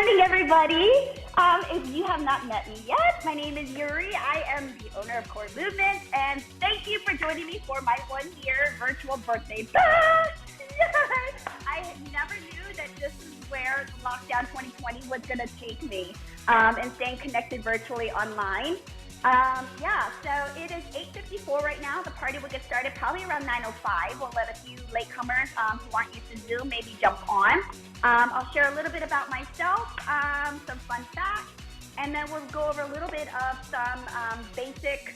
Morning, everybody. If you have not met me yet, my name is Yuri. I am the owner of Core Movement, and thank you for joining me for my 1-year virtual birthday bash. Yes! I never knew that this is where lockdown 2020 was going to take me, and staying connected virtually online. So it is 8:54 right now. The party will get started probably around 9:05. We'll let a few latecomers who aren't used to Zoom maybe jump on. I'll share a little bit about myself, some fun facts, and then we'll go over a little bit of some basic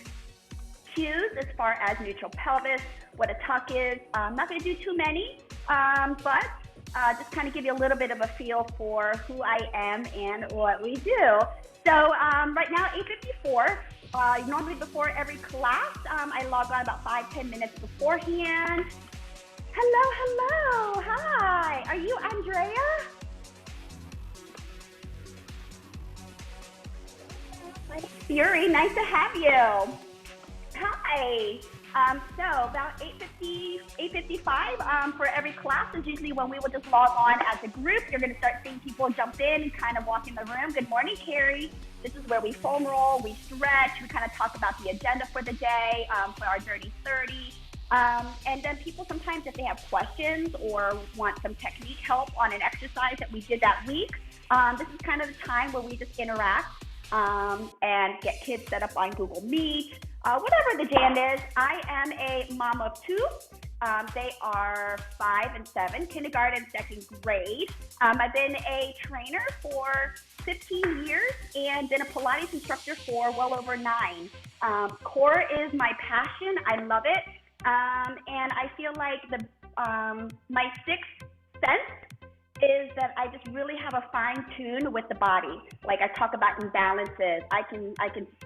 cues as far as neutral pelvis, what a tuck is. I'm not going to do too many, but just kind of give you a little bit of a feel for who I am and what we do. So right now, 8:54. Normally before every class, I log on about 5-10 minutes beforehand. Hello, hi. Are you Andrea? Fury, nice to have you. Hi. So about 8:55 for every class is usually when we will just log on as a group. You're going to start seeing people jump in and kind of walk in the room. Good morning, Carrie. This is where we foam roll, we stretch, we kind of talk about the agenda for the day, for our Dirty 30. And then people sometimes, if they have questions or want some technique help on an exercise that we did that week, this is kind of the time where we just interact and get kids set up on Google Meet, whatever the jam is. I am a mom of two. They are 5 and 7, kindergarten, second grade. I've been a trainer for 15 years and been a Pilates instructor for well over 9. Core is my passion. I love it. And I feel like my sixth sense is that I just really have a fine tune with the body. Like I talk about imbalances. I can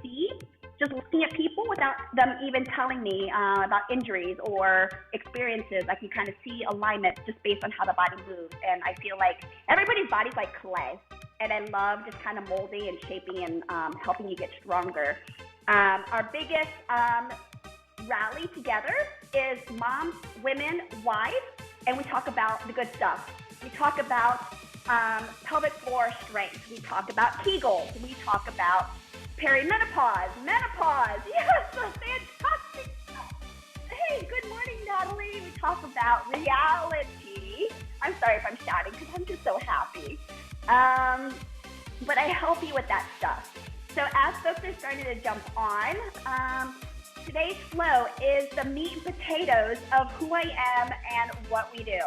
see just looking at people without them even telling me about injuries or experiences. I can kind of see alignment just based on how the body moves. And I feel like everybody's body's like clay. And I love just kind of molding and shaping and helping you get stronger. Our biggest rally together is moms, women, wives, and we talk about the good stuff. We talk about pelvic floor strength. We talk about Kegels. We talk about perimenopause, menopause. Yes, fantastic stuff. Hey, good morning, Natalie. We talk about reality. I'm sorry if I'm shouting because I'm just so happy. But I help you with that stuff. So as folks are starting to jump on, today's flow is the meat and potatoes of who I am and what we do.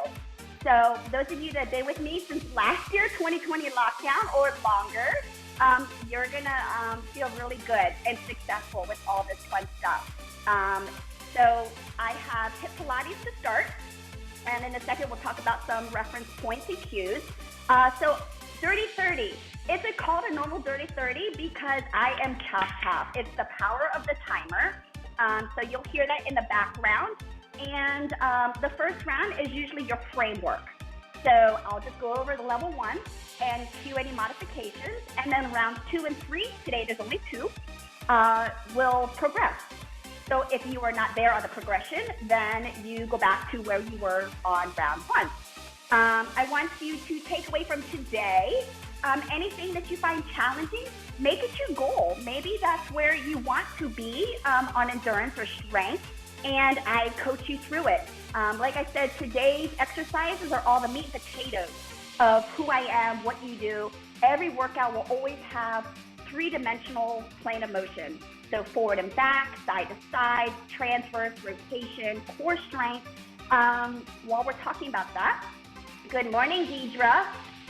So those of you that have been with me since last year, 2020 lockdown or longer, you're gonna feel really good and successful with all this fun stuff. So I have hip Pilates to start, and in a second we'll talk about some reference points and cues. So Dirty 30. Is it called a normal Dirty 30? Because I am calf. It's the power of the timer. So you'll hear that in the background. And the first round is usually your framework. So I'll just go over the level 1 and cue any modifications. And then rounds 2 and 3, today there's only 2, will progress. So if you are not there on the progression, then you go back to where you were on round 1. I want you to take away from today anything that you find challenging. Make it your goal. Maybe that's where you want to be on endurance or strength, and I coach you through it. Like I said, today's exercises are all the meat and potatoes of who I am, what you do. Every workout will always have 3-dimensional plane of motion. So forward and back, side to side, transverse, rotation, core strength. While we're talking about that, good morning, Deidre.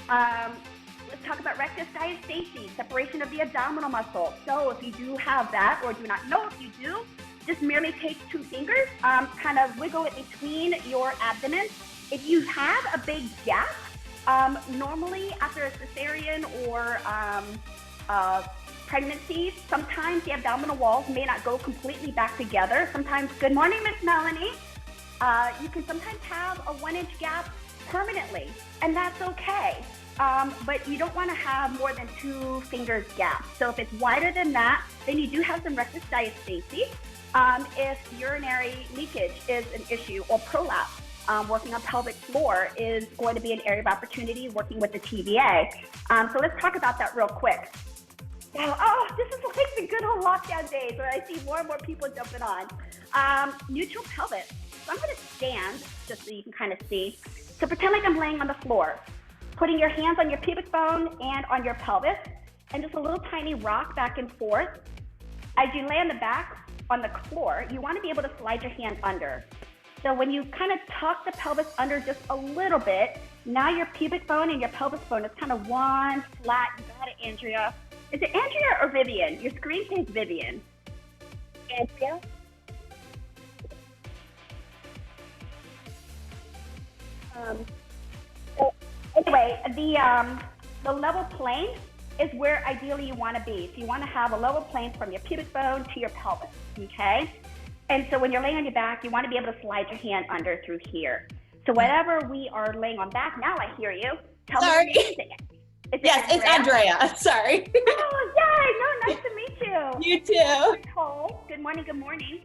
Let's talk about rectus diastasis, separation of the abdominal muscle. So if you do have that or do not know if you do, just merely take 2 fingers, kind of wiggle it between your abdomen. If you have a big gap, normally after a cesarean or pregnancy, sometimes the abdominal walls may not go completely back together. Sometimes, good morning, Miss Melanie. You can sometimes have a 1-inch gap permanently, and that's okay. But you don't want to have more than 2 fingers gap. So if it's wider than that, then you do have some rectus diastasis. If urinary leakage is an issue or prolapse, working on pelvic floor is going to be an area of opportunity working with the TVA. So let's talk about that real quick. Oh, this is like the good old lockdown days where I see more and more people jumping on. Neutral pelvis. So I'm going to stand just so you can kind of see. So pretend like I'm laying on the floor, putting your hands on your pubic bone and on your pelvis, and just a little tiny rock back and forth. As you lay on the back on the floor, you want to be able to slide your hand under. So when you kind of tuck the pelvis under just a little bit, now your pubic bone and your pelvis bone is kind of one flat. You got it, Andrea. Is it Andrea or Vivian? Your screen says Vivian. Andrea? So anyway, the level plane is where ideally you want to be. So you want to have a level plane from your pubic bone to your pelvis, okay? And so when you're laying on your back, you want to be able to slide your hand under through here. So whatever we are laying on back, now I hear you. Sorry. Me, is it yes, Andrea? it's Andrea. Sorry. Oh, yay. No, nice to meet you. You too. Nicole. Good morning, good morning.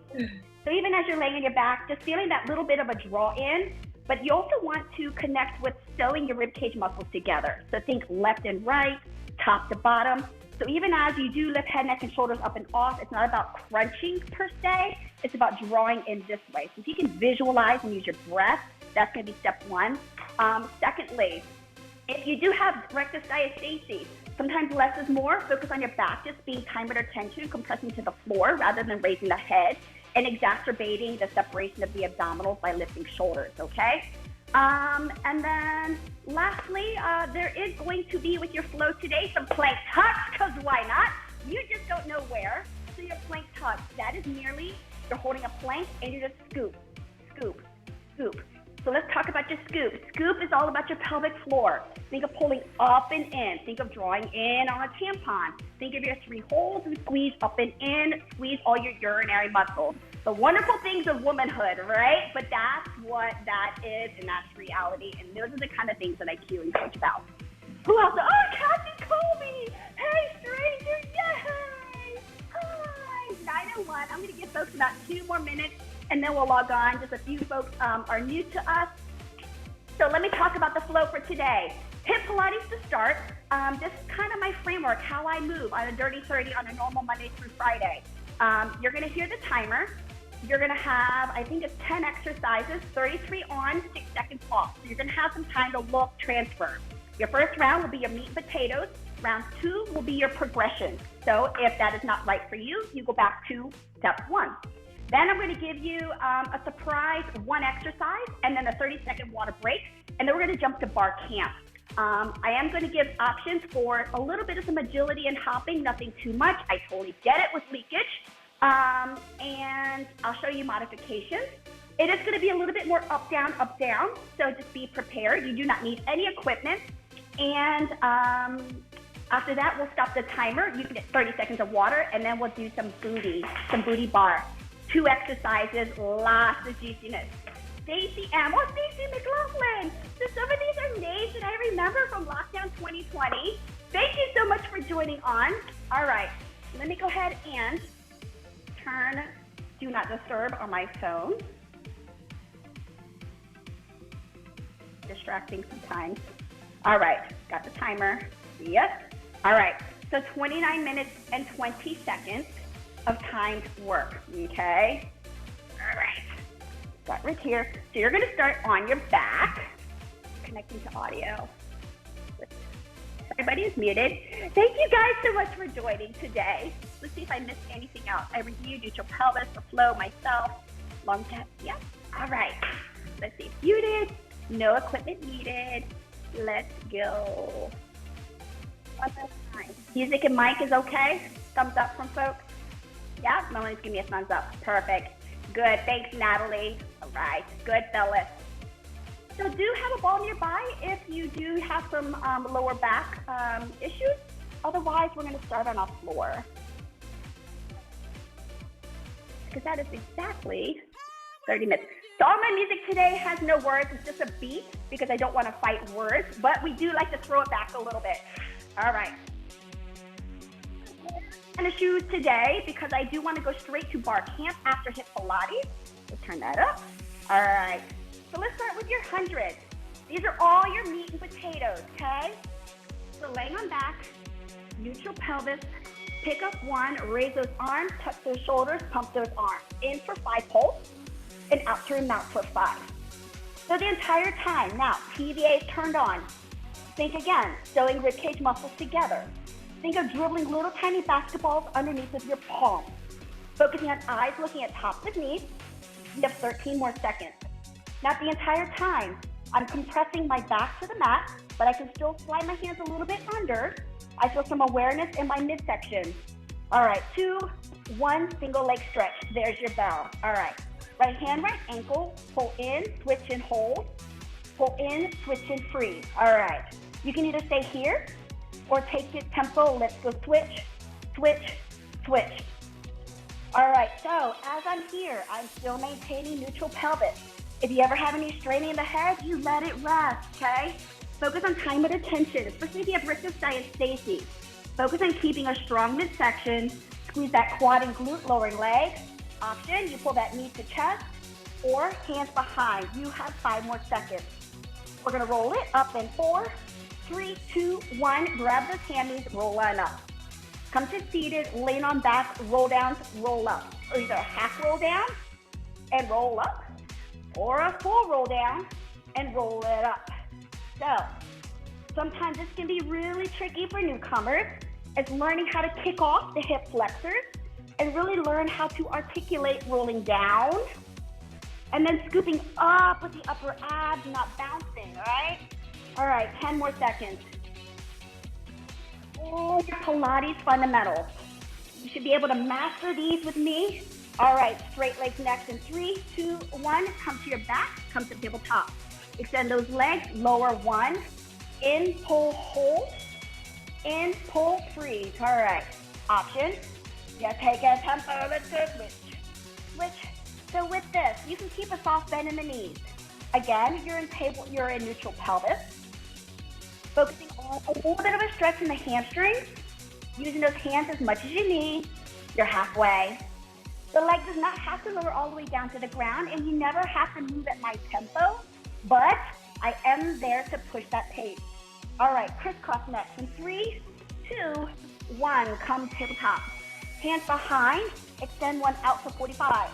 So even as you're laying on your back, just feeling that little bit of a draw in, but you also want to connect with sewing your ribcage muscles together. So think left and right, top to bottom. So even as you do lift head, neck, and shoulders up and off, it's not about crunching per se, it's about drawing in this way. So if you can visualize and use your breath, that's gonna be step one. Secondly, if you do have rectus diastasis, sometimes less is more. Focus on your back just being timed or tension, compressing to the floor rather than raising the head and exacerbating the separation of the abdominals by lifting shoulders, okay? And then lastly, there is going to be with your flow today some plank tucks, because why not? You just don't know where. So your plank tucks, that is merely you're holding a plank and you just scoop, scoop, scoop. So let's talk about your scoop. Scoop is all about your pelvic floor. Think of pulling up and in. Think of drawing in on a tampon. Think of your 3 holes and squeeze up and in. Squeeze all your urinary muscles. The wonderful things of womanhood, right? But that's what that is, and that's reality. And those are the kind of things that I cue and coach about. Who else? Oh, Kathy Colby. Hey, stranger. Yay. Hi. 901. I'm going to give folks about 2 more minutes, and then we'll log on. Just a few folks are new to us. So let me talk about the flow for today. Hip Pilates to start. This is kind of my framework, how I move on a Dirty 30 on a normal Monday through Friday. You're going to hear the timer. You're going to have, I think it's 10 exercises, 33 on, 6 seconds off. So you're going to have some time to look, transfer. Your first round will be your meat and potatoes. Round 2 will be your progression. So if that is not right for you, you go back to step 1. Then I'm going to give you a surprise 1 exercise and then a 30-second water break. And then we're going to jump to bar camp. I am going to give options for a little bit of some agility and hopping, nothing too much. I totally get it with leakage. And I'll show you modifications. It is going to be a little bit more up, down, so just be prepared. You do not need any equipment. And after that, we'll stop the timer. You can get 30 seconds of water, and then we'll do some booty bar. 2 exercises, lots of juiciness. Stacey M. Oh, Stacey McLaughlin. So some of these are names that I remember from Lockdown 2020. Thank you so much for joining on. All right, let me go ahead and turn Do Not Disturb on my phone. Distracting sometimes. All right, got the timer. Yep. All right, so 29 minutes and 20 seconds of timed work, okay? All right, got right here. So you're gonna start on your back, connecting to audio. Everybody is muted. Thank you guys so much for joining today. Let's see if I missed anything else. I reviewed neutral pelvis, the flow, myself, long tap. Yep. All right. Let's see. Muted. No equipment needed. Let's go. One more time. Music and mic is okay? Thumbs up from folks? Yeah? Melanie's giving me a thumbs up. Perfect. Good. Thanks, Natalie. All right. Good, fellas. So do have a ball nearby if you do have some lower back issues. Otherwise, we're going to start on our floor. Because that is exactly 30 minutes. So all my music today has no words. It's just a beat because I don't want to fight words. But we do like to throw it back a little bit. All right. And the shoes today because I do want to go straight to bar camp after hip Pilates. We'll turn that up. All right. So let's start with your 100. These are all your meat and potatoes, okay? So laying on back, neutral pelvis, pick up one, raise those arms, tuck those shoulders, pump those arms. In for 5 pulse, and out through mouth for 5. So the entire time, now TVA is turned on. Think again, sewing ribcage muscles together. Think of dribbling little tiny basketballs underneath of your palm. Focusing on eyes looking at tops of knees. You have 13 more seconds. Now the entire time, I'm compressing my back to the mat, but I can still slide my hands a little bit under. I feel some awareness in my midsection. All right, 2, 1, single leg stretch. There's your bell. All right, right hand, right ankle, pull in, switch and hold. Pull in, switch and freeze. All right, you can either stay here or take your tempo. Let's go switch, switch, switch. All right, so as I'm here, I'm still maintaining neutral pelvis. If you ever have any straining in the head, you let it rest, okay? Focus on time and attention, especially if you have resistance diastasis. Focus on keeping a strong midsection. Squeeze that quad and glute, lowering leg. Option, you pull that knee to chest or hands behind. You have 5 more seconds. We're gonna roll it up in 4, 3, 2, 1. Grab those hammies, roll on up. Come to seated, lean on back, roll down, roll up. Or either a half roll down and roll up, or a full roll down and roll it up. So sometimes this can be really tricky for newcomers. It's learning how to kick off the hip flexors and really learn how to articulate rolling down and then scooping up with the upper abs, not bouncing, all right? All right, 10 more seconds. Oh, your Pilates fundamentals. You should be able to master these with me. All right, straight legs next in 3, 2, 1. Come to your back, come to tabletop. Extend those legs, lower 1. In, pull, hold. In, pull, freeze. All right, option. Yeah, take a tempo, let's go switch. Switch. So with this, you can keep a soft bend in the knees. Again, you're in neutral pelvis. Focusing on a little bit of a stretch in the hamstrings. Using those hands as much as you need. You're halfway. The leg does not have to lower all the way down to the ground, and you never have to move at my tempo, but I am there to push that pace. All right, crisscross next in 3, 2, 1. Come tabletop. Hands behind, extend one out to 45.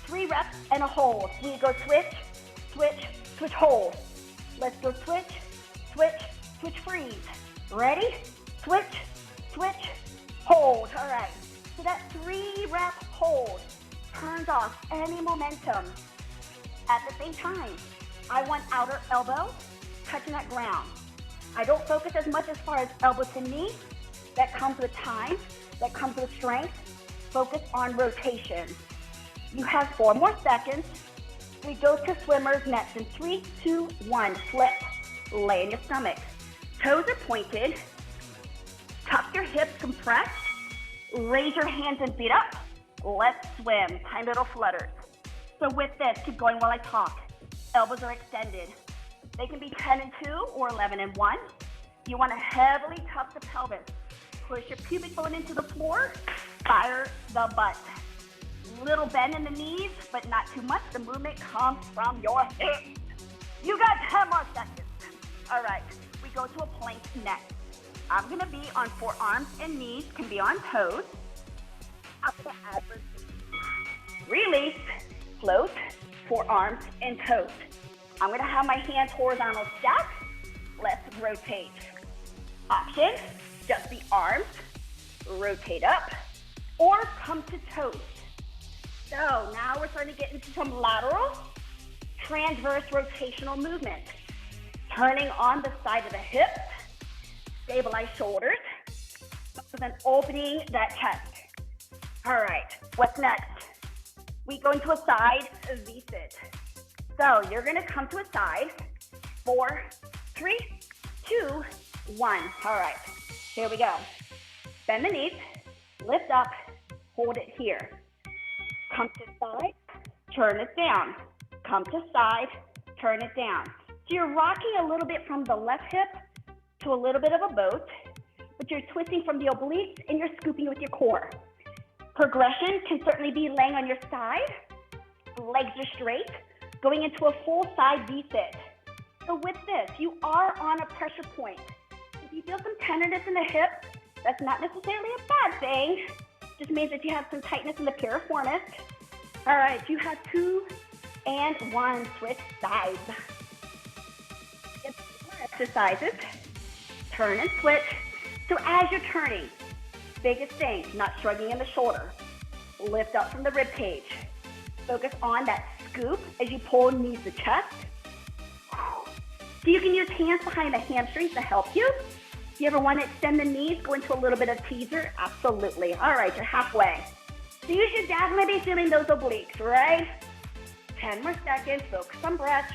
3 reps and a hold. We go switch, switch, switch, hold. Let's go switch, switch, switch, freeze. Ready? Switch, switch, hold. All right. So that 3-rep hold turns off any momentum. At the same time, I want outer elbow touching that ground. I don't focus as much as far as elbow to knee. That comes with time, that comes with strength. Focus on rotation. You have 4 more seconds. We go to swimmers next in 3, 2, 1. Flip, lay in your stomach. Toes are pointed. Tuck your hips, compress. Raise your hands and feet up. Let's swim. Tiny little flutters. So with this, keep going while I talk. Elbows are extended. They can be 10 and 2 or 11 and 1. You want to heavily tuck the pelvis. Push your pubic bone into the floor. Fire the butt. Little bend in the knees, but not too much. The movement comes from your hips. You got 10 more seconds. All right, we go to a plank next. I'm gonna be on forearms and knees, can be on toes. Up the abs. Release, float, forearms and toes. I'm gonna have my hands horizontal stacked. Let's rotate. Option, just the arms, rotate up, or come to toes. So now we're starting to get into some lateral, transverse rotational movement. Turning on the side of the hips, stabilize shoulders, and then opening that chest. All right, what's next? We go into a side V-sit. So you're gonna come to a side, 4, 3, 2, 1. All right, here we go. Bend the knees, lift up, hold it here. Come to side, turn it down. Come to side, turn it down. So you're rocking a little bit from the left hip to a little bit of a boat, but you're twisting from the obliques and you're scooping with your core. Progression can certainly be laying on your side, legs are straight, going into a full side V-sit. So with this, you are on a pressure point. If you feel some tenderness in the hip, that's not necessarily a bad thing. Just means that you have some tightness in the piriformis. All right, you have 2 and 1, switch sides. Get more exercises, turn and switch. So as you're turning, biggest thing, not shrugging in the shoulder. Lift up from the rib cage. Focus on that scoop as you pull knees to chest. So you can use hands behind the hamstrings to help you. If you ever want to extend the knees, go into a little bit of teaser, absolutely. All right, you're halfway. So you should definitely be feeling those obliques, right? 10 more seconds, focus on breath.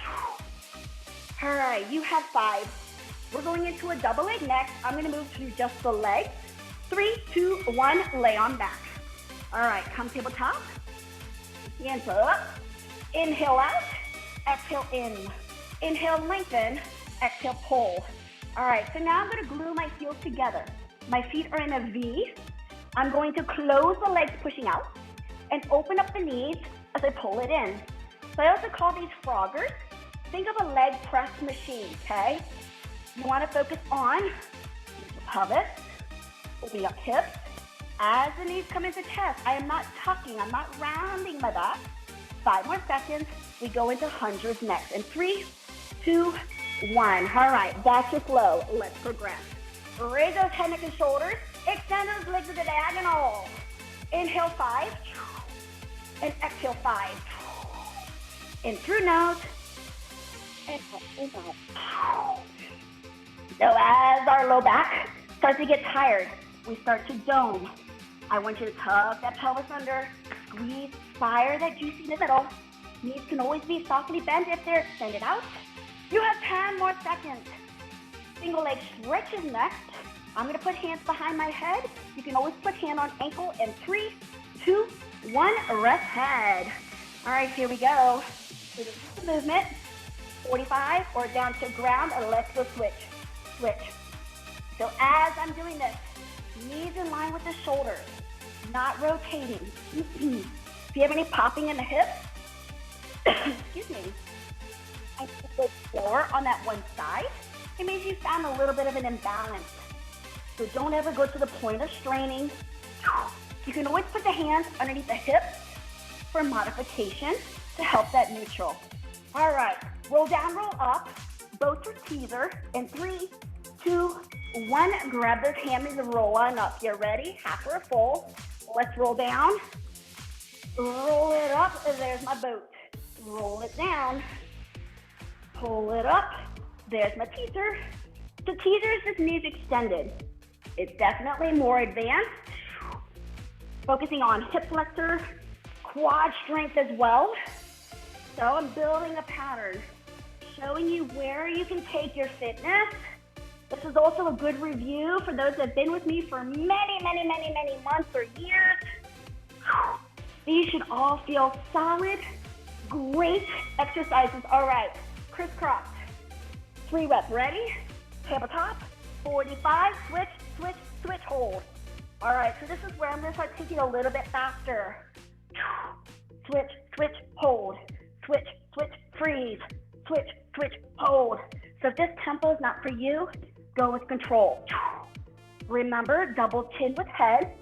All right, you have 5. We're going into a double leg next. I'm gonna move to just the legs. 3, 2, 1, lay on back. All right, come tabletop. Hands up. Inhale out, exhale in. Inhale, lengthen, exhale, pull. All right, so now I'm gonna glue my heels together. My feet are in a V. I'm going to close the legs pushing out and open up the knees as I pull it in. So I also call these froggers. Think of a leg press machine, okay? You wanna focus on pelvis, opening up hips. As the knees come into chest, I am not tucking, I'm not rounding my back. 5 more seconds, we go into hundreds next. In 3, 2, 1. All right, that's your flow. Let's progress. Raise those head, neck, and shoulders. Extend those legs to the diagonal. Inhale, 5. And exhale, 5. In through nose. And out. So as our low back starts to get tired, we start to dome. I want you to tuck that pelvis under, squeeze, fire that juicy in the middle. Knees can always be softly bent if they're extended out. You have 10 more seconds. Single leg stretches next. I'm gonna put hands behind my head. You can always put hand on ankle in 3, 2, 1, rest head. All right, here we go. So this is the movement. 45 or down to ground, and let's go switch. Switch. So as I'm doing this, knees in line with the shoulders, not rotating. If you have any popping in the hips, excuse me, I go slower on that one side. It means you found a little bit of an imbalance. So don't ever go to the point of straining. You can always put the hands underneath the hips for modification to help that neutral. All right, roll down, roll up, both for teaser. In 3, 2, 1, grab those hammies and roll on up. You're ready, half or a full. Let's roll down, roll it up, and there's my boat. Roll it down, pull it up, there's my teaser. So teaser is just knees extended. It's definitely more advanced, focusing on hip flexor, quad strength as well. So I'm building a pattern, showing you where you can take your fitness. This is also a good review for those that have been with me for many months or years. These should all feel solid, great exercises. All right, crisscross, 3 reps, ready? Tabletop, 45, switch, switch, switch, hold. All right, so this is where I'm gonna start taking a little bit faster. Switch, switch, hold. Switch, switch, freeze. Switch, switch, hold. So if this tempo is not for you, go with control. Remember, double chin with head.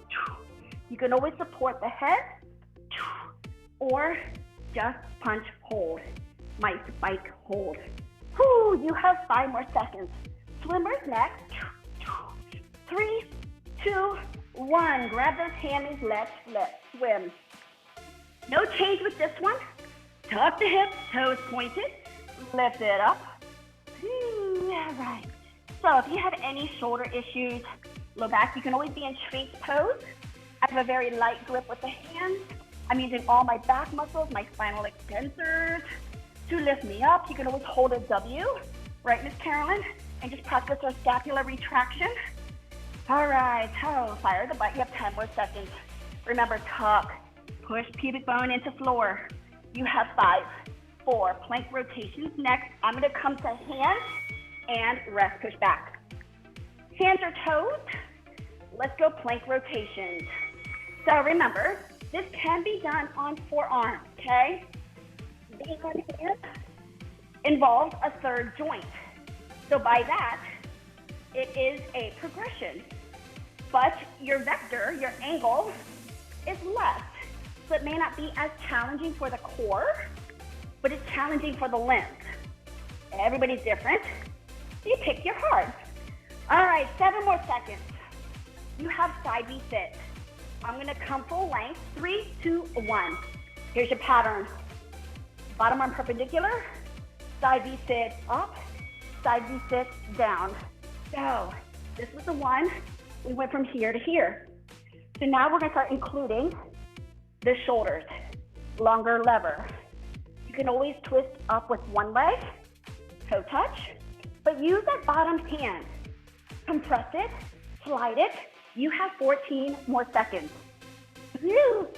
You can always support the head or just punch, hold. Might spike, hold. Whew, you have 5 more seconds. Swimmers next. 3, 2, 1. Grab those hammies, let's swim. No change with this one. Tuck the hips, toes pointed. Lift it up. All right. So if you have any shoulder issues, low back, you can always be in straight pose. I have a very light grip with the hands. I'm using all my back muscles, my spinal extensors to lift me up. You can always hold a W, right, Miss Carolyn? And just practice our scapular retraction. All right, toe, fire the butt. You have 10 more seconds. Remember, tuck, push pubic bone into floor. You have 5, 4, plank rotations. Next, I'm gonna come to hands and rest, push back. Hands or toes. Let's go plank rotations. So remember, this can be done on forearms, okay? being on hand involves a third joint. So by that, it is a progression, but your vector, your angle, is left. So it may not be as challenging for the core, but it's challenging for the limbs. Everybody's different. You pick your heart. All right, 7 more seconds. You have side V sit. I'm gonna come full length. 3, 2, 1. Here's your pattern. Bottom arm perpendicular, side V sit up, side V sit down. So this was the one, we went from here to here. So now we're gonna start including the shoulders, longer lever. You can always twist up with one leg, toe touch, but use that bottom hand. Compress it, slide it. You have 14 more seconds. You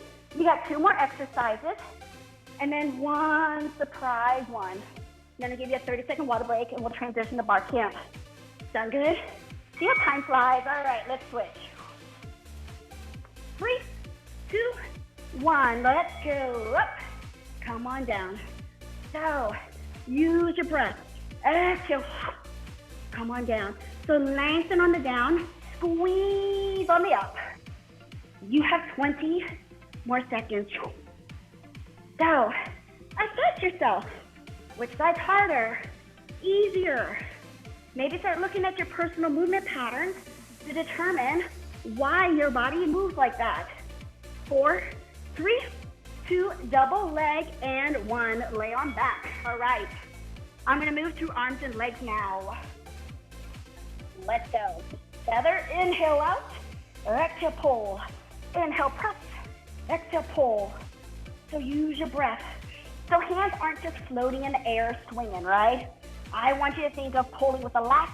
got 2 more exercises, and then one surprise one. I'm gonna give you a 30-second water break, and we'll transition to bar camp. Sound good? See how time flies? All right, let's switch. 3, 2, 1, let's go up. Come on down. So, use your breath. Exhale, come on down. So lengthen on the down, squeeze on the up. You have 20 more seconds. So, assess yourself. Which side's harder, easier? Maybe start looking at your personal movement patterns to determine why your body moves like that. 4, 3, 2, double leg, and 1, lay on back. All right, I'm gonna move through arms and legs now. Let's go. Feather, inhale out, exhale pull. Inhale, press, exhale pull. So use your breath. So hands aren't just floating in the air, swinging, right? I want you to think of pulling with a lat.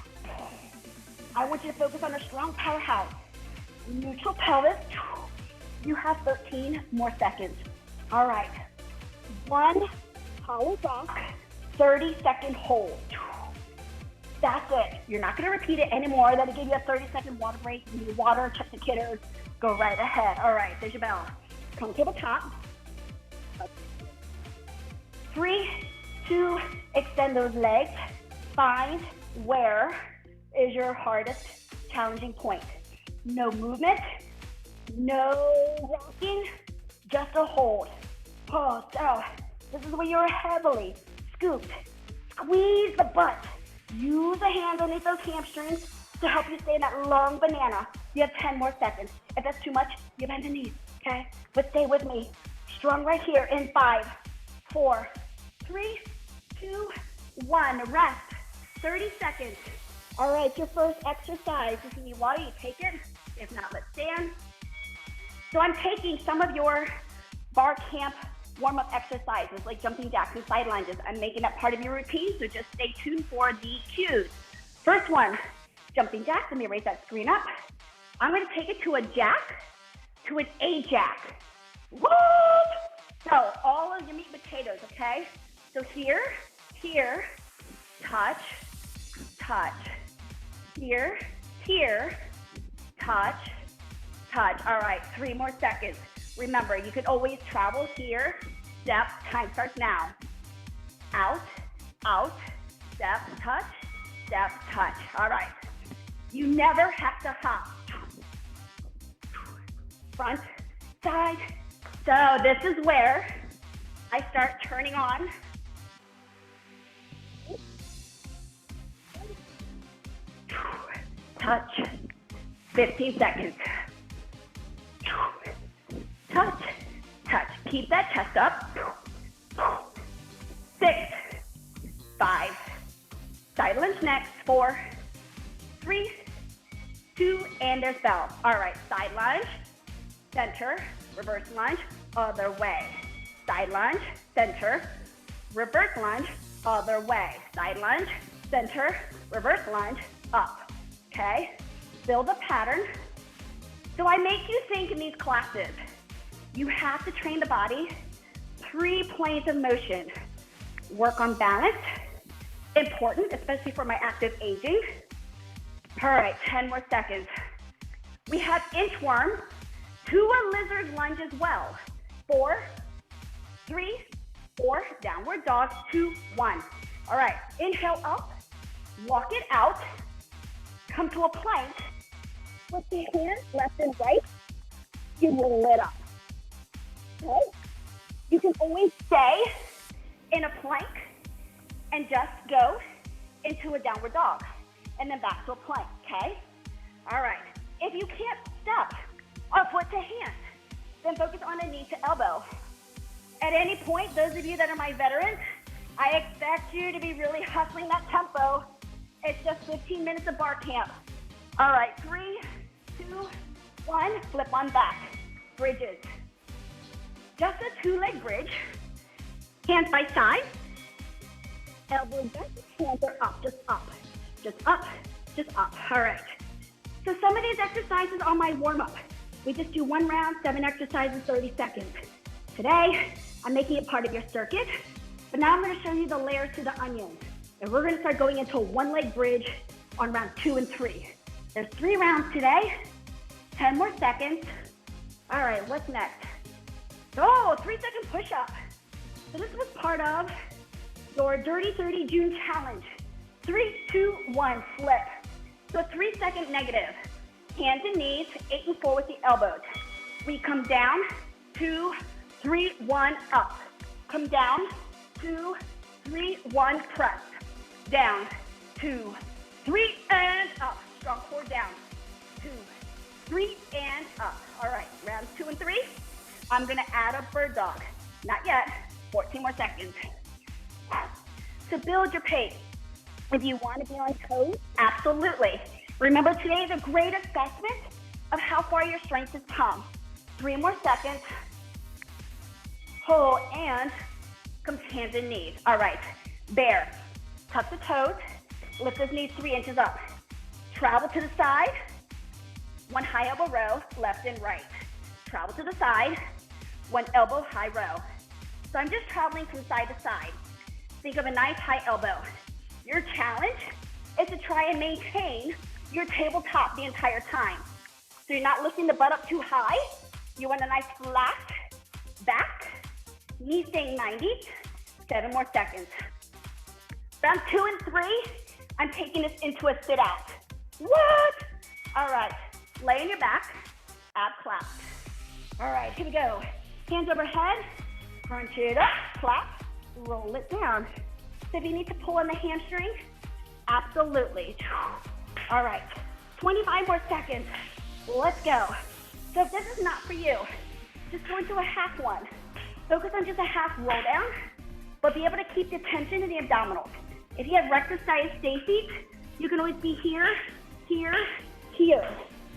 I want you to focus on a strong powerhouse. Neutral pelvis. You have 13 more seconds. All right. 1 hollow rock, 30-second hold. That's it. You're not going to repeat it anymore. That'll give you a 30-second water break. You need water, check the kidders. Go right ahead. All right, there's your bell. Come to the top. 3, 2, extend those legs. Find where is your hardest challenging point. No movement, no rocking, just a hold. Oh, so this is where you're heavily scooped. Squeeze the butt. Use the hands underneath those hamstrings to help you stay in that long banana. You have 10 more seconds. If that's too much, you bend the knees, okay? But stay with me. Strong right here in 5, 4, 3, 2, 1. Rest. 30 seconds. All right, your first exercise. If you need water, you take it. If not, let's stand. So I'm taking some of your bar camp warm-up exercises like jumping jacks and side lunges. I'm making that part of your routine, so just stay tuned for the cues. First one, jumping jacks. Let me raise that screen up. I'm going to take it to a jack, to an A jack. What? So all of your meat and potatoes, okay? So here, here, touch, touch. Here, here, touch, touch. All right, 3 more seconds. Remember, you can always travel here. Step, time starts now. Out, out, step, touch, step, touch. All right. You never have to hop. Front, side. So this is where I start turning on. Touch. 15 seconds. Touch, touch. Keep that chest up. 6, 5. Side lunge next. 4, 3, 2, and there's bell. All right, side lunge, center, reverse lunge, other way. Side lunge, center, reverse lunge, other way. Side lunge, center, reverse lunge, up. Okay? Build a pattern. So I make you think in these classes, you have to train the body 3 planes of motion. Work on balance, important, especially for my active aging. All right, 10 more seconds. We have inchworms to a lizard lunge as well. 4, 3, 4, downward dog, 2, 1. All right, inhale up, walk it out, come to a plank. With the hands left and right, you roll it up. Okay? You can always stay in a plank and just go into a downward dog and then back to a plank, okay? All right, if you can't step or foot to hand, then focus on a knee to elbow. At any point, those of you that are my veterans, I expect you to be really hustling that tempo. It's just 15 minutes of bar camp. All right, 3, 2, 1, flip on back, bridges. Just a 2-leg bridge, hands by side, elbows back, hands are up, just up, just up, just up. All right. So some of these exercises are my warm-up. We just do 1 round, 7 exercises, 30 seconds. Today, I'm making it part of your circuit, but now I'm gonna show you the layers to the onion. And we're gonna start going into a 1-leg bridge on round 2 and 3. There's 3 rounds today, 10 more seconds. All right, what's next? Oh, 3-second push-up. So this was part of your Dirty 30 June challenge. 3, 2, 1, flip. So 3-second negative. Hands and knees, 8 and 4 with the elbows. We come down, 2, 3, 1, up. Come down, 2, 3, 1, press. Down, 2, 3, and up. Strong core down. 2, 3, and up. All right, rounds 2 and 3. I'm gonna add a bird dog. Not yet, 14 more seconds. So build your pace. If you wanna be on toes, absolutely. Remember, today is a great assessment of how far your strength has come. 3 more seconds. Hold and come hands and knees. All right, bear. Tuck the toes, lift those knees 3 inches up. Travel to the side, 1 high elbow row, left and right. Travel to the side, 1 elbow high row. So I'm just traveling from side to side. Think of a nice high elbow. Your challenge is to try and maintain your tabletop the entire time. So you're not lifting the butt up too high. You want a nice flat back, knees staying 90, 7 more seconds. Round 2 and 3, I'm taking this into a sit out. What? All right, lay on your back, ab clap. All right, here we go. Hands overhead, crunch it up, clap, roll it down. So if you need to pull on the hamstring, absolutely. All right, 25 more seconds. Let's go. So if this is not for you, just go into a half one. Focus on just a half roll down, but be able to keep the tension in the abdominals. If you have rectus size stay feet, you can always be here, here, here,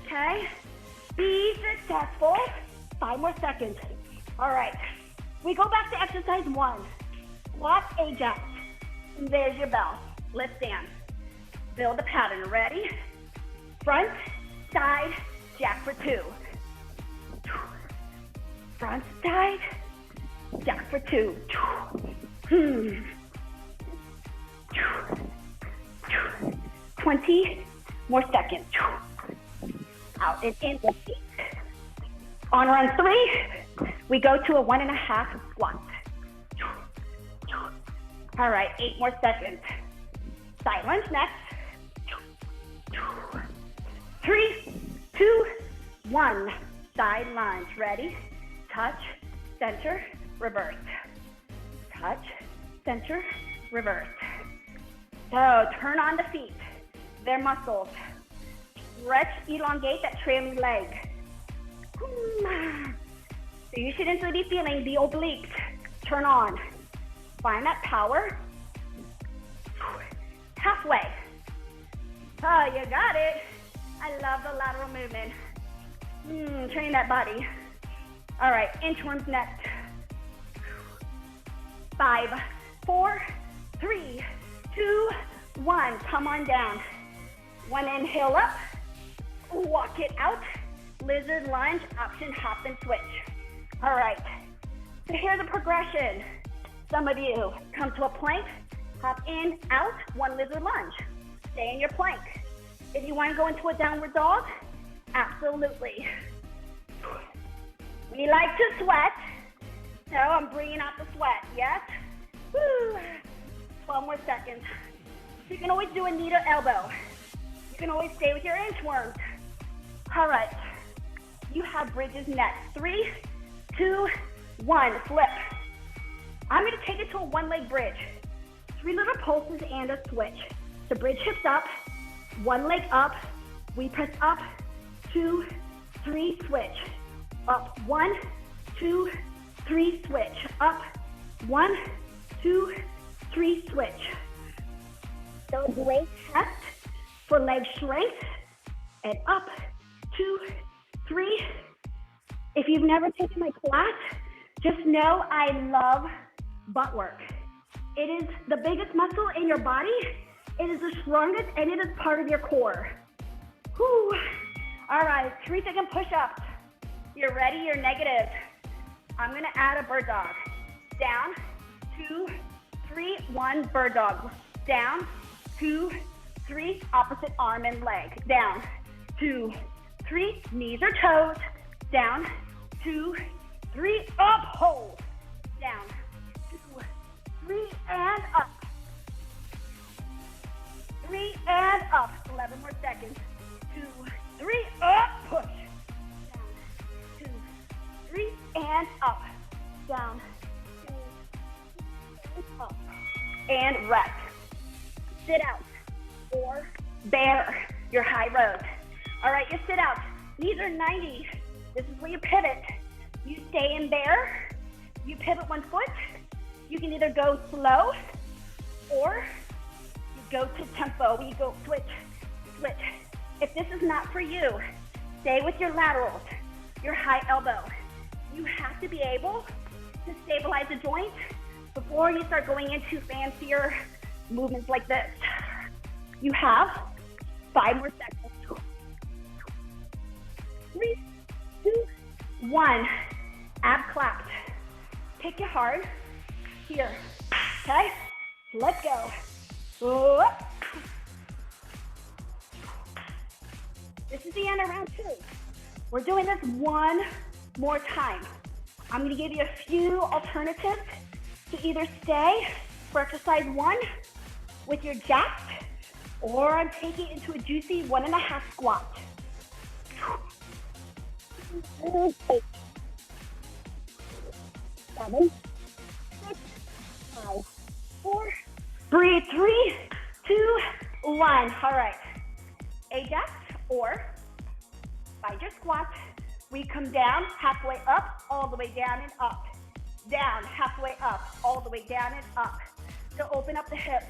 okay? Be successful. 5 more seconds. All right, we go back to exercise 1. Squat Ajax. And there's your bell. Let's stand. Build the pattern. Ready? Front, side, jack for 2. Front, side, jack for 2. 20 more seconds. Out and in the feet. On round 3, we go to a 1.5 squat. All right, 8 more seconds. Side lunge next. 3, 2, 1. Side lunge. Ready? Touch, center, reverse. Touch, center, reverse. So turn on the feet. Their muscles. Stretch, elongate that trailing leg. So you should instantly be feeling the obliques turn on. Find that power. Halfway. Oh, you got it. I love the lateral movement. Train that body. All right, inchworms next. 5, 4, 3, 2, 1. Come on down. 1 inhale up. Walk it out. Lizard lunge, option, hop and switch. All right, so here's the progression. Some of you come to a plank, hop in, out, 1 lizard lunge. Stay in your plank. If you want to go into a downward dog, absolutely. We like to sweat, So I'm bringing out the sweat, yes? Woo. 12 more seconds. You can always do a knee to elbow. You can always stay with your inchworms. All right. You have bridges next. 3, 2, 1, flip. I'm gonna take it to a one-leg bridge. 3 little pulses and a switch. The bridge hips up, one leg up, we press up, 2, 3, switch. Up, 1, 2, 3, switch. Up, 1, 2, 3, switch. So great test for leg strength. And up, 2, 3. If you've never taken my class, just know I love butt work. It is the biggest muscle in your body. It is the strongest and it is part of your core. Whew. All right, 3-second push-ups. You're ready, you're negative. I'm gonna add a bird dog. Down, 2, 3, 1, bird dog. Down, 2, 3, opposite arm and leg. Down, 2, 3, knees or toes. Down, 2, 3, up, hold. Down, 2, 3, and up. 3 and up. 11 more seconds. 2, 3, up, push. Down, 2, 3, and up. Down, 2, 3, up. And rest. Sit out or bear your high rows. All right, you sit out. Knees are 90. This is where you pivot. You stay in bear. You pivot one foot. You can either go slow or you go to tempo. You go switch, switch. If this is not for you, stay with your laterals, your high elbow. You have to be able to stabilize the joint before you start going into fancier movements like this. You have 5 more seconds. 3, 2, 1. Ab clapped. Pick your heart. Here. Okay? Let's go. Whoop. This is the end of round 2. We're doing this one more time. I'm going to give you a few alternatives to either stay for exercise 1 with your jacks, or I'm taking it into a juicy 1.5 squat. 8, 7, 6, 5, 4, breathe, 3, 2, 1. All right. Ajax or find your squat. We come down, halfway up, all the way down and up. Down, halfway up, all the way down and up. So open up the hips.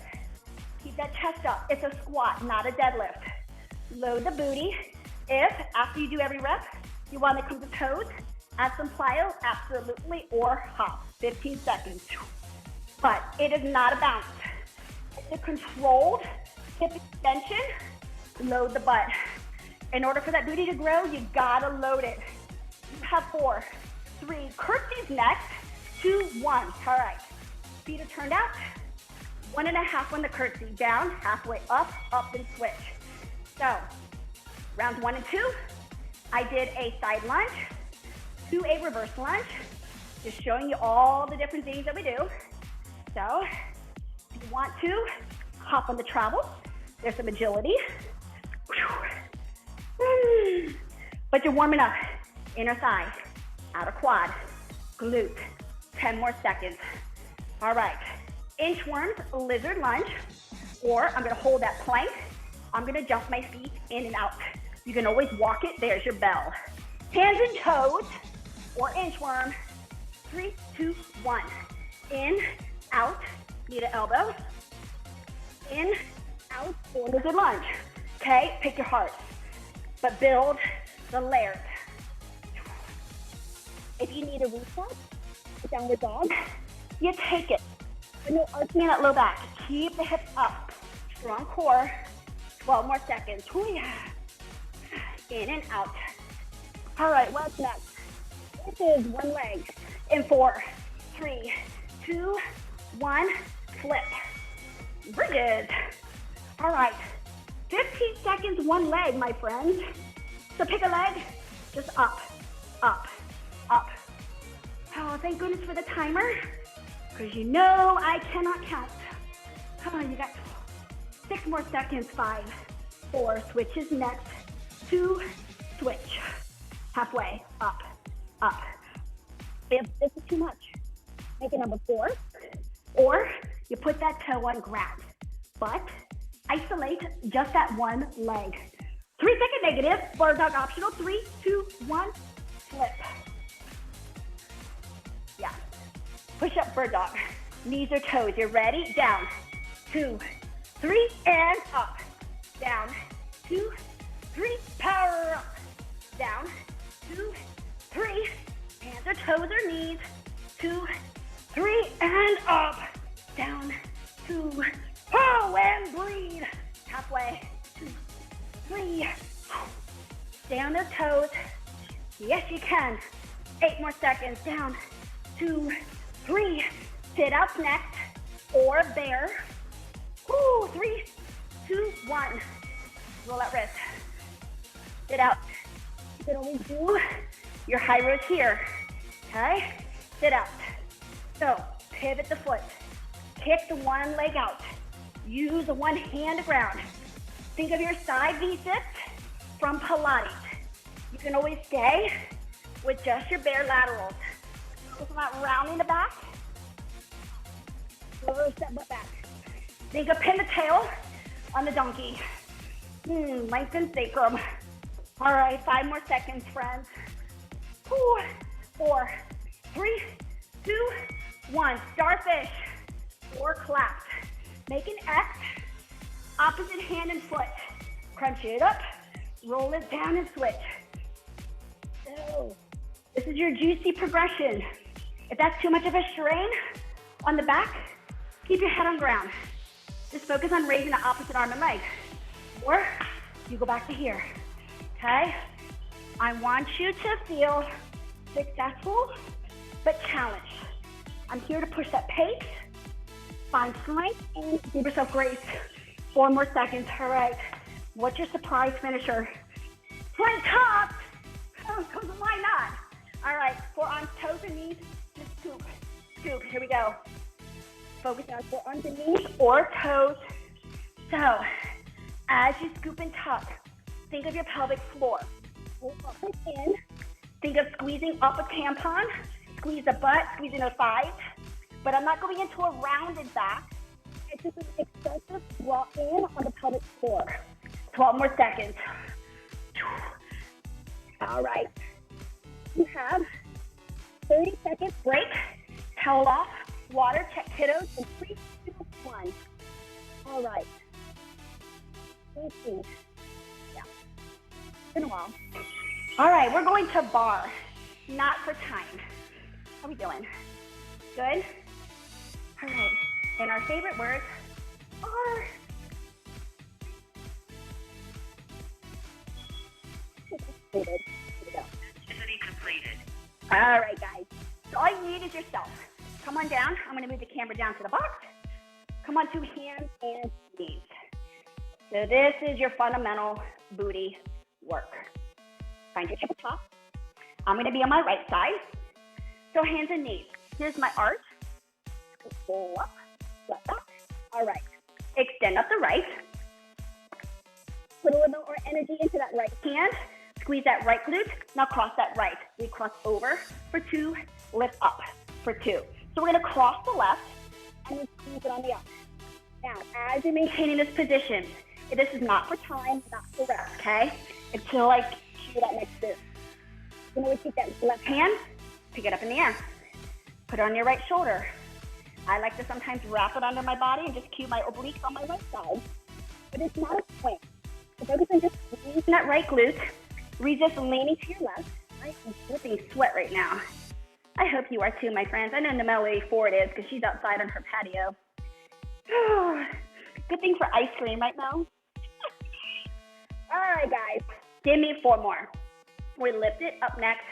Keep that chest up. It's a squat, not a deadlift. Load the booty. If, after you do every rep, you want to come to toes, add some plyo, absolutely, or hop. 15 seconds. But it is not a bounce. It's a controlled hip extension. Load the butt. In order for that booty to grow, you gotta load it. You have 4, 3, curtsies next, 2, 1. All right, feet are turned out. 1.5 on the curtsy, down, halfway up, up and switch. So, rounds 1 and 2, I did a side lunge to a reverse lunge, just showing you all the different things that we do. So, if you want to, hop on the travel. There's some agility. But you're warming up. Inner thigh, outer quad, glute. 10 more seconds. All right. Inchworms, lizard lunge, or I'm gonna hold that plank. I'm gonna jump my feet in and out. You can always walk it. There's your bell. Hands and toes, or inchworm. 3, 2, 1. In, out, knee to elbow. In, out, or lizard lunge. Okay, pick your heart. But build the layers. If you need a reset, downward dog, you take it. But no arching that low back. Keep the hips up. Strong core. 12 more seconds. In and out. All right, what's next? This is one leg. In 4, 3, 2, 1, flip. Bridges. All right. 15 seconds, one leg, my friends. So pick a leg, just up, up, up. Oh, thank goodness for the timer, because you know I cannot count. Come on, you got 6 more seconds. 5, 4, switches next. 2, switch. Halfway, up, up. If this is too much, make it number 4. Or you put that toe on ground, but isolate just that one leg. 3-second negative, bird dog optional. 3, 2, 1, flip. Yeah, push up bird dog. Knees or toes, you're ready? Down, 2, 3, and up. Down, 2, 3, power up. Down, 2, 3, hands or toes or knees. 2, 3, and up. Down, 2, oh, and breathe. Halfway, 2, 3. Stay on those toes. Yes, you can. 8 more seconds. Down, 2, 3. Sit ups next, or bear. 3, 2, 1. Roll that wrist. Sit out. You can always do your high rows here. Okay? Sit out. So pivot the foot. Kick the one leg out. Use the one hand to ground. Think of your side V-sit from Pilates. You can always stay with just your bare laterals. Focus on rounding the back. Lower step butt back. Think of pin the tail on the donkey. Lengthen sacrum. All right, 5 more seconds, friends. 4, 3, 2, 1. Starfish or clap. Make an X. Opposite hand and foot. Crunch it up. Roll it down and switch. So, this is your juicy progression. If that's too much of a strain on the back, keep your head on ground. Just focus on raising the opposite arm and leg. Or you go back to here, okay? I want you to feel successful, but challenged. I'm here to push that pace, find strength, and give yourself grace. 4 more seconds, all right. What's your surprise finisher? Plank top, because why not? All right, forearms, toes, and knees, just scoop, scoop, here we go. Focus on forearms and knees or toes. So, as you scoop and tuck, think of your pelvic floor. Pull up and in. Think of squeezing up a tampon. Squeeze the butt, squeezing the thighs. But I'm not going into a rounded back. It's just an extensive draw in on the pelvic floor. 12 more seconds. All right. You have 30 seconds break. Towel off. Water, check kiddos, in 3, 2, 1. All right. 18. Yeah. It's been a while. All right, we're going to bar. Not for time. How are we doing? Good? All right. And our favorite words are completed. Here we go. Activity completed. All right, guys. So all you need is yourself. Come on down. I'm going to move the camera down to the box. Come on to hands and knees. So this is your fundamental booty work. Find your tabletop. I'm going to be on my right side. So hands and knees. Here's my arch. Pull up, flat back. All right. Extend up the right. Put a little more energy into that right hand. Squeeze that right glute. Now cross that right. We cross over for 2. Lift up for 2. So we're going to cross the left and then squeeze it on the up. Now, as you're maintaining this position, this is not for time, not for rest, okay? Until I cue that next move. You're going to take that left hand, pick it up in the air. Put it on your right shoulder. I like to sometimes wrap it under my body and just cue my obliques on my right side. But it's not a swing. So focus on just squeezing that right glute. Resist leaning to your left. I am dripping sweat right now. I hope you are too, my friends. I know Nameli Ford is because she's outside on her patio. Good thing for ice cream right now. All right, guys. Give me 4 more. We lift it up next.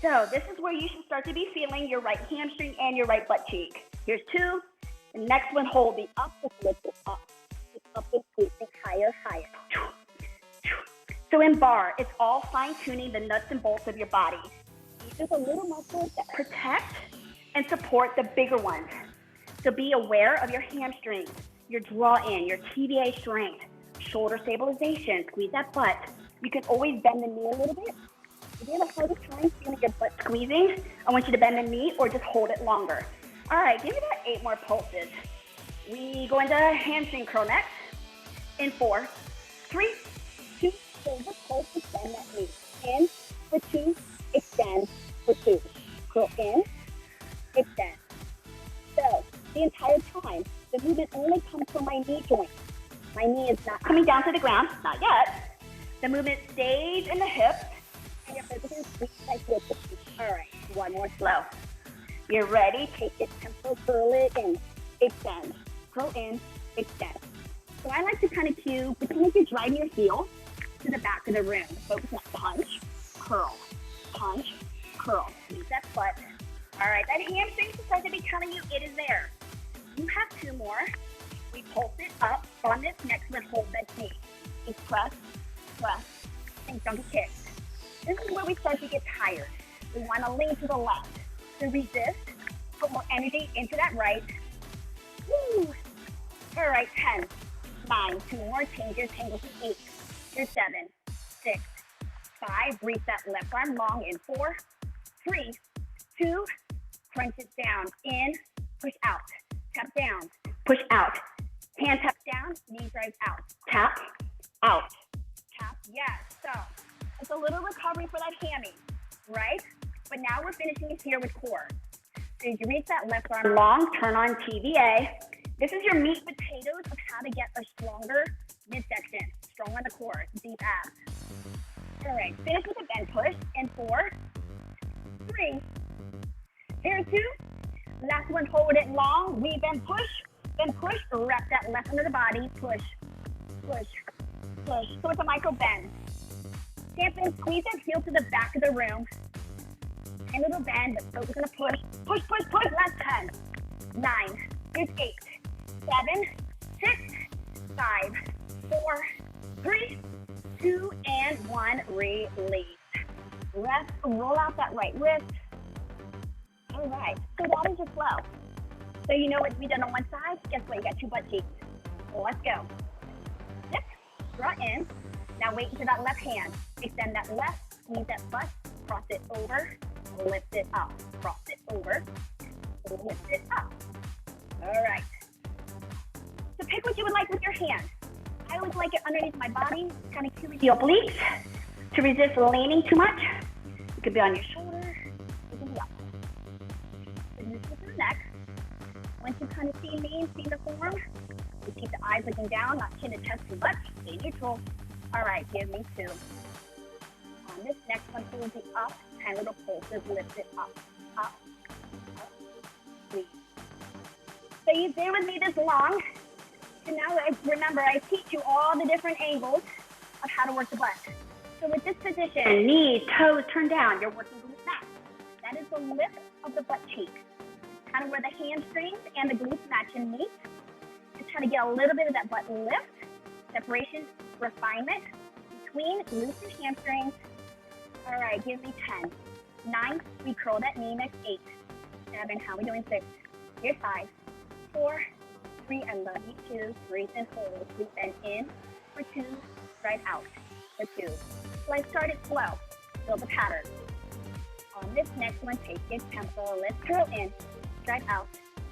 So this is where you should start to be feeling your right hamstring and your right butt cheek. Here's 2. The next one, hold the up, just lift it up. Just up and squeezing higher, higher. So in bar, it's all fine-tuning the nuts and bolts of your body. These are the little muscles that protect and support the bigger ones. So be aware of your hamstrings, your draw in, your TVA strength, shoulder stabilization, squeeze that butt. You can always bend the knee a little bit. If you have a harder time feeling your butt squeezing, I want you to bend the knee or just hold it longer. All right, give me that 8 more pulses. We go into hamstring curl next. In 4, 3, 2, hold the pulse, extend that knee. In for 2, extend for 2. Curl in, extend. So the entire time, the movement only comes from my knee joint. My knee is not coming down to the ground, not yet. The movement stays in the hips, and you're focusing on squeeze that heel to feet. All right, one more slow. You're ready, take it tempo, curl it in, extend. Curl in, extend. So I like to kind of cue, pretend like you're driving your heel to the back of the room. Focus on punch, curl, use that butt. All right, that hamstring is supposed to be telling you it is there. You have 2 more. We pulse it up. On this next one, hold that knee. Just press, and don't kick. This is where we start to get tired. We want to lean to the left. To resist, put more energy into that right. Woo! All right, 10, 9, 2 more changes, tangle to 8. You're 7, 6, 5, reach that left arm long in 4, 3, 2, crunch it down, in, push out, tap down, push out, hand taps down, knee drives out, tap, out, tap, yes. So it's a little recovery for that hammy, right? But now we're finishing it here with core. So you reach that left arm long, turn on TVA. This is your meat and potatoes of how to get a stronger midsection, strong on the core, deep abs. All right, finish with a bend push in 4, 3, here 2. Last one, hold it long, we bend push, wrap that left under the body, push. So it's a micro bend. Dampen, squeeze that heel to the back of the room. And a little bend, but focus on a push, last 10, 9, here's 8, 7, 6, 5, 4, 3, 2, and 1, release. Rest, roll out that right wrist. All right, so that is your flow. So you know what we did on one side? Guess what, you got 2 butt cheeks. Well, let's go. Zip, draw in. Now wait until that left hand. Extend that left, squeeze that butt, cross it over, lift it up, cross it over, lift it up. All right. So pick what you would like with your hand. I always like it underneath my body, kind of cueing the obliques to resist leaning too much. It could be on your shoulder, it can be up. So this is the neck. Once you kind of see me, see the form, you keep the eyes looking down, not chin to chest too much, stay neutral. All right, give me 2. On this next one, hold the up, 10 little pulses, lift it up, squeeze. So you stay with me this long. So now remember, I teach you all the different angles of how to work the butt. So with this position, knees, toes turned down, you're working glute max. That is the lift of the butt cheek. Kind of where the hamstrings and the glutes match and meet. Just try to get a little bit of that butt lift, separation, refinement between glutes and hamstrings. All right, give me 10. 9, we curl that knee, next 8. 7, how are we doing? 6. Here's 5. 4, 3, I love you 2. Breathe and hold. Breathe and in for 2. Drive out for 2. So I started slow. Build the pattern. On this next one, take it tempo. Let's curl in, drive out,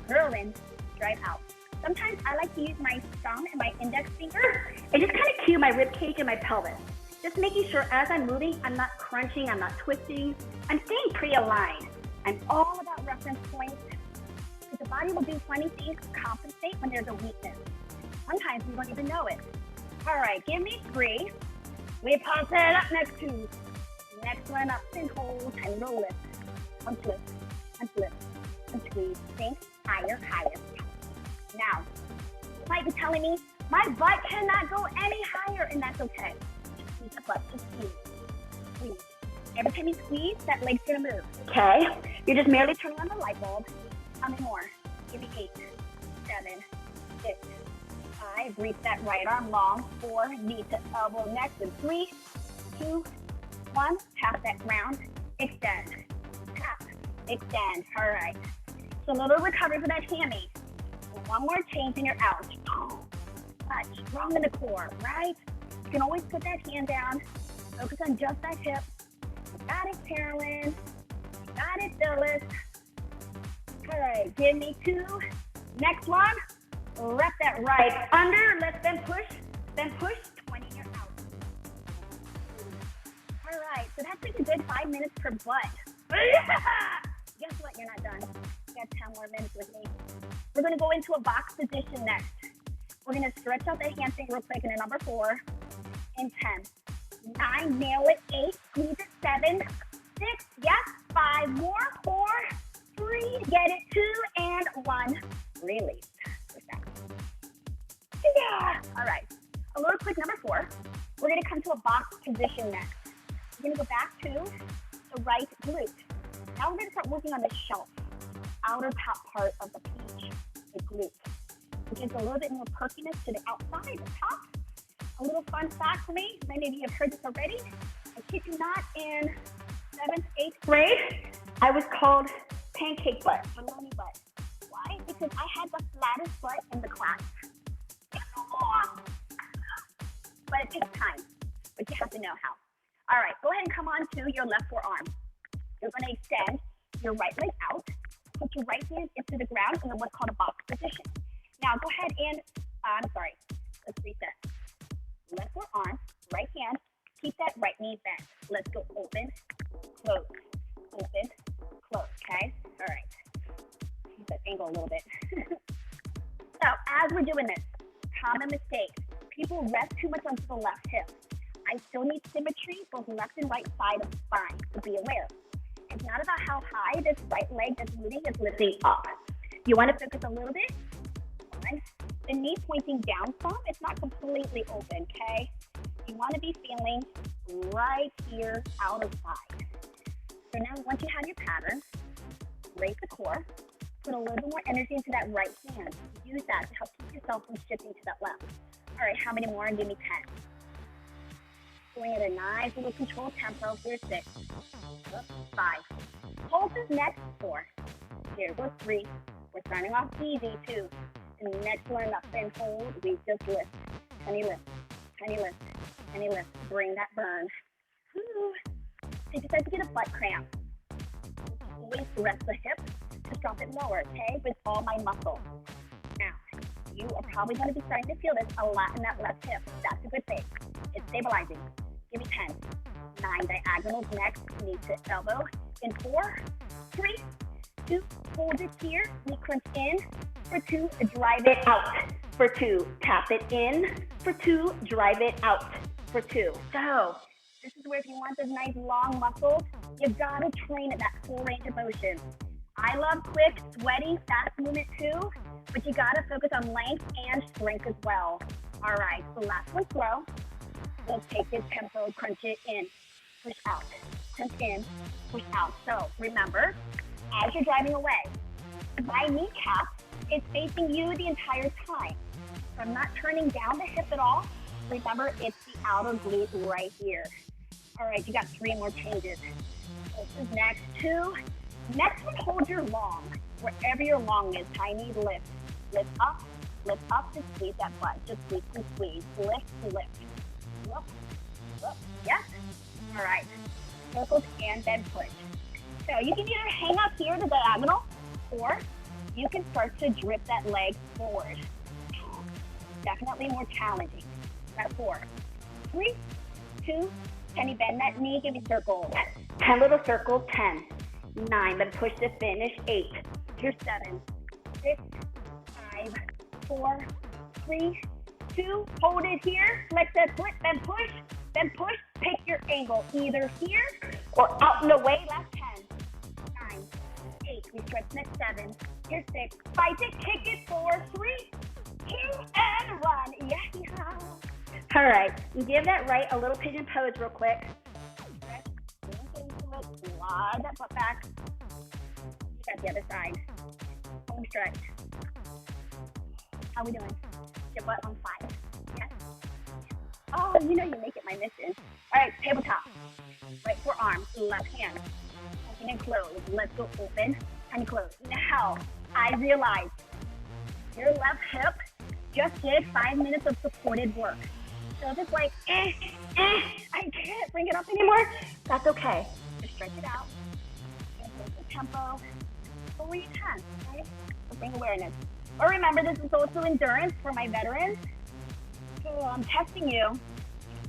curl in, drive out. Sometimes I like to use my thumb and my index finger and just kind of cue my rib cage and my pelvis. Just making sure as I'm moving, I'm not crunching, I'm not twisting. I'm staying pretty aligned. I'm all about reference points. Because the body will do funny things to compensate when there's a weakness. Sometimes we don't even know it. All right, give me 3. We pulse it up, next 2. Next one up and hold, and roll it. Unflip, and squeeze. Think higher. Now, you might be telling me, my butt cannot go any higher, and that's okay. Squeeze the butt, just squeeze. Every time you squeeze, that leg's gonna move, okay? You're just merely turning on the light bulb. How many more? Give me 8, 7, 6, 5. Reach that right arm long. 4, knee to elbow next. And 3, 2, 1. Tap that ground. Extend. Tap. Extend. All right. So a little recovery for that hammy. One more change and you're out. Strong in the core, right? You can always put that hand down. Focus on just that hip. You got it, Carolyn. You got it, Phyllis. All right, give me 2. Next one. Wrap that right under. Let's then push. 20, you're out. All right, so that's like a good 5 minutes per butt. Guess what? You're not done. You got 10 more minutes with me. We're going to go into a box position next. We're going to stretch out the hamstring real quick in a number 4 and 10. 9, nail it. 8, squeeze it. 7, 6, yes. 5 more. 4, 3, get it. 2 and 1. Release. Yeah. All right. A little quick number 4. We're going to come to a box position next. We're going to go back to the right glute. Now we're going to start working on the shelf, outer top part of the peach, the glute. It gives a little bit more perkiness to the outside, the top. A little fun fact for me, many of you have heard this already. I kid you not, in 7th, 8th grade, I was called Pancake Butt, bologna butt. Why? Because I had the flattest butt in the class. But it takes time, but you have to know how. All right, go ahead and come on to your left forearm. You're going to extend your right leg out, put your right hand into the ground in what's called a box position. Now go ahead and, let's reset. Left forearm, right hand, keep that right knee bent. Let's go open, close, okay? All right, keep that angle a little bit. So as we're doing this, common mistake, people rest too much onto the left hip. I still need symmetry both left and right side of the spine, so be aware. It's not about how high this right leg is moving, it's lifting up. You want to focus a little bit on the knee pointing down some. It's not completely open, okay? You want to be feeling right here, outer side. So now once you have your pattern, raise the core, put a little bit more energy into that right hand. Use that to help keep yourself from shifting to that left. All right, how many more? Give me 10. Doing it a nice little controlled tempo. Here's 6. 5. Pulse is next. 4. Here goes 3. We're starting off easy, 2. And next one, up and hold. We just lift. Tiny lift. Tiny lift. Tiny lift. Bring that burn. Woo. If you start to get a butt cramp, always rest the hip. Just drop it lower, okay? With all my muscle. Now, you are probably going to be starting to feel this a lot in that left hip. That's a good thing. It's stabilizing. Give me 10. 9 diagonals next. Knee to elbow. In 4, 3, 2. Hold it here. Knee crunch in. For 2, drive it out. For 2, tap it in. For 2, drive it out. For 2. So, this is where if you want those nice long muscles, you've got to train at that full range of motion. I love quick, sweaty, fast movement too, but you got to focus on length and strength as well. All right, so last one slow. Let's take this tempo, crunch it in, push out, crunch in, push out. So remember, as you're driving away, my kneecap is facing you the entire time. So I'm not turning down the hip at all. Remember, it's the outer glute right here. All right, you got 3 more changes. This is next 2. Next one, hold your long. Wherever your long is, tiny lift. Lift up to squeeze that butt. Just squeeze and squeeze. Lift, lift. Whoop, whoop. Yes? All right. Circles and then push. So you can either hang up here, the diagonal, or you can start to drip that leg forward. Definitely more challenging. That's 4, 3, 2, can you bend that knee? Give me circles. 10 little circles, 10, 9, then push to finish, 8. Here's 7, 6, 5, 4, 3, 2, hold it here, flex that foot, then push, pick your angle, either here or out and away, last 10, 9, 8, we stretch next 7, here's 6, fight it, kick it, 4, 3, 2, and 1, yeah. All right, give that right a little pigeon pose real quick. Stretch, slide that butt back. You got the other side. Home stretch. How we doing? Your butt on fire. Yes. Oh, you know you make it my mission. All right, tabletop. Right forearm, left hand. and close. Let's go open and close. Now, I realize your left hip just did 5 minutes of supported work. So if it's like, I can't bring it up anymore, that's okay. Just stretch it out and hold the tempo where you can, right? So bring awareness. Or remember, this is also endurance for my veterans. So I'm testing you.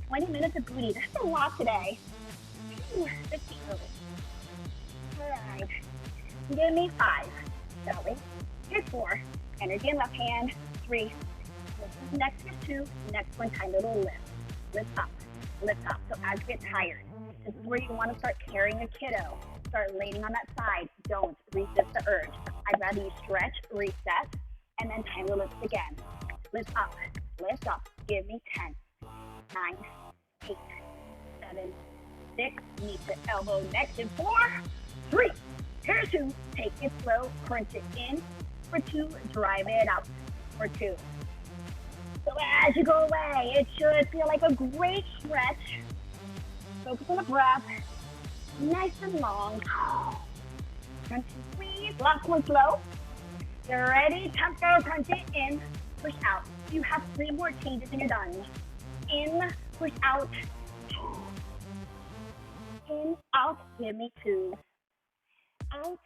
20 minutes of booty. That's a lot today. 15 minutes. All right. Give me 5, shall we? Here's 4. Energy in left hand. 3. Next is 2. Next one, tiny little lift. Lift up. Lift up. So as you get tired, this is where you want to start carrying a kiddo. Start laying on that side. Don't resist the urge. I'd rather you stretch, reset, and then tiny lifts again. Lift up. Lift up. Give me 10, 9, 8, 7, 6. Knee to elbow. Next in 4, 3. Here's 2. Take it slow. Crunch it in. For 2. Drive it out. For 2. So as you go away, it should feel like a great stretch. Focus on the breath. Nice and long. Crunch and squeeze. Last one slow. You're ready. Tempo. Crunch it in. Push out. You have 3 more changes and you're done. In. Push out. In. Out. Give me 2. Out.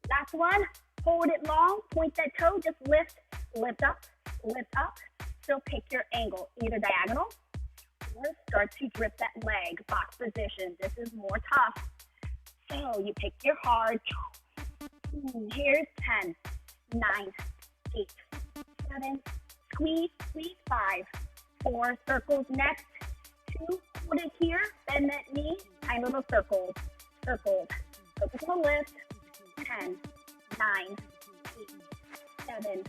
Last one. Hold it long. Point that toe. Just lift. Lift up. Lift up. So pick your angle, either diagonal or start to drift that leg, box position. This is more tough. So you pick your hard. Here's 10, 9, 8, 7, squeeze, squeeze, 5, 4, circles next, 2, hold it here, bend that knee, tiny little circles, circles. Focus on the lift, 10, 9, 8, 7,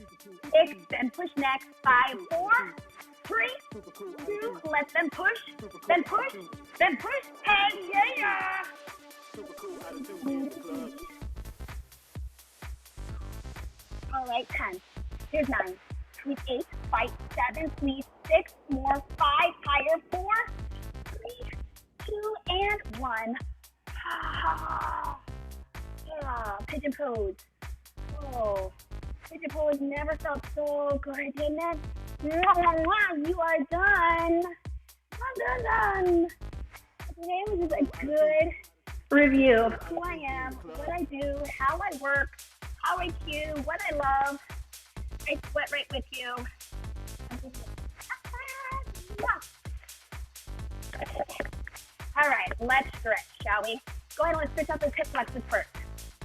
6, then push next, 5, 4, 3, 2, let them push, then push, then push, and yeah! All right, 10, here's 9, squeeze 8, 5, 7, squeeze 6, more, 5, higher, 4, 3, 2, and 1. Yeah, pigeon pose. Oh. Pigeon pose never felt so good, didn't it? You are done. Done. Today was just a good review of who I am, what I do, how I work, how I cue, what I love. I sweat right with you. All right, let's stretch, shall we? Go ahead and let's stretch out those hip flexors first.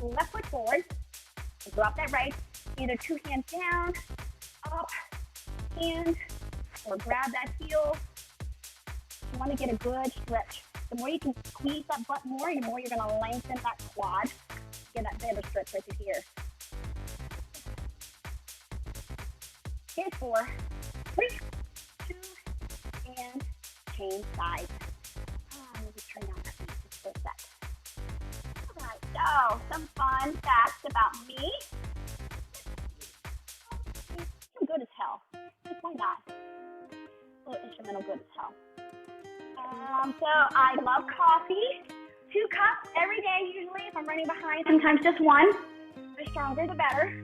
Left foot forward. Drop that right. Either 2 hands down, up, hand, or grab that heel. You want to get a good stretch. The more you can squeeze that butt more, the more you're going to lengthen that quad. Get that bit of stretch right through here. Here's 4, 3, 2, and change sides. Let me turn down that beat just for a sec. All right, so some fun facts about me. I'm good as hell. Just why not? A little instrumental good as hell. So I love coffee. 2 cups every day usually if I'm running behind. Sometimes just 1. The stronger the better.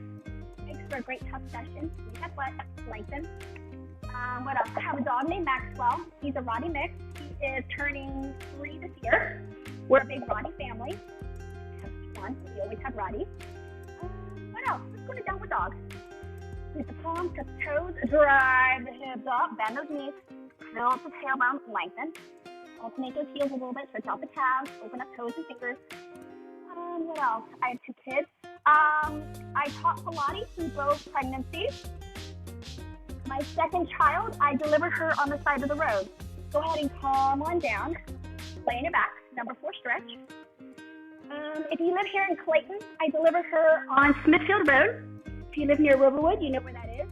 Makes for a great tough session. We have what? Lengthen. What else? I have a dog named Maxwell. He's a Roddy mix. He is turning 3 this year. We're a big Roddy family. Have 1. We always have Roddy. What else? Let's go to downward dog. Squeeze the palms, touch the toes, drive the hips up, bend those knees, curl up the tailbone, lengthen. Alternate those heels a little bit, stretch out the calves, open up toes and fingers. What else? I have 2 kids. I taught Pilates through both pregnancies. My second child, I delivered her on the side of the road. Go ahead and calm on down. Lay on your back. Number 4 stretch. If you live here in Clayton, I delivered her on Smithfield Road. If you live near Riverwood, you know where that is.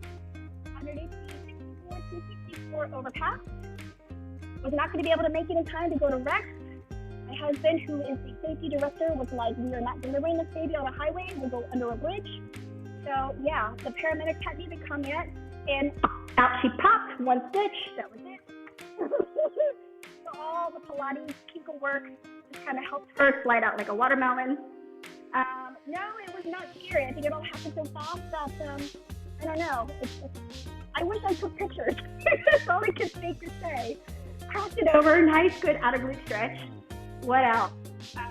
Underneath the 264 overpass. Was not going to be able to make it in time to go to Rex. My husband, who is the safety director, was like, we are not delivering this baby on a highway. We'll go under a bridge. So, yeah, the paramedics hadn't even come yet. And out she popped, 1 stitch. That was it. So all the Pilates Kegel work just kind of helped her slide out like a watermelon. No, it was not scary. I think it all happened so fast that, I don't know. I wish I took pictures. That's all I could think to say. Crossed it over. Nice, good outer glute stretch. What else? I